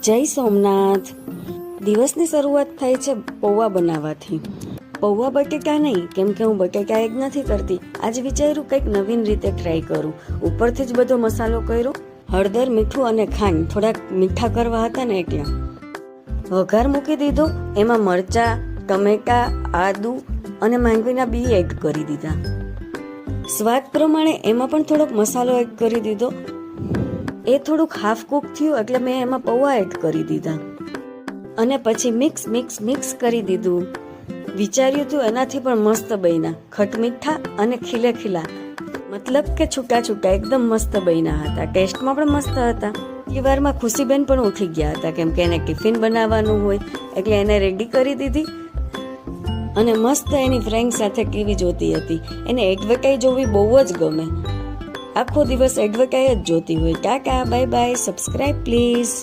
જય સોમનાથ. દિવસની શરૂઆત થાય છે પૌવા બનાવવાથી. પૌવા બટેટા નહીં, કેમ કે હું બટેટા એગ નથી કરતી. આજે વિચાર્યું કંઈક નવીન રીતે ટ્રાય કરું. ઉપરથી જ બધો મસાલો કર્યો. હળદર, મીઠું અને ખાંડ થોડાક મીઠા કરવા હતા ને એટલે વઘાર મૂકી દીધો. એમાં મરચા, ટમેટા, આદુ અને માંડવીના બી એડ કરી દીધા. સ્વાદ પ્રમાણે એમાં પણ થોડોક મસાલો એડ કરી દીધો. એ થોડુંક હાફ કુક થયું એટલે મેં એમાં પૌવા એડ કરી દીધા અને પછી મિક્સ કરી દીધું. વિચાર્યું હતું એનાથી પણ મસ્ત બન્યા, ખટમીઠા અને ખીલા, મતલબ કે છૂટા એકદમ મસ્ત બન્યા હતા. ટેસ્ટમાં પણ મસ્ત હતા. એ વારમાં ખુશીબેન પણ ઉઠી ગયા હતા, કેમ કે એને ટિફિન બનાવવાનું હોય એટલે એને રેડી કરી દીધી અને મસ્ત એની ફ્રેન્ડ સાથે ટીવી જોતી હતી. એને એડવર્ટાઈઝ જોવી બહુ જ ગમે. આખો દિવસ એડવર્ટાઈઝ જ જોતી હોય. Tata, bye bye, subscribe please.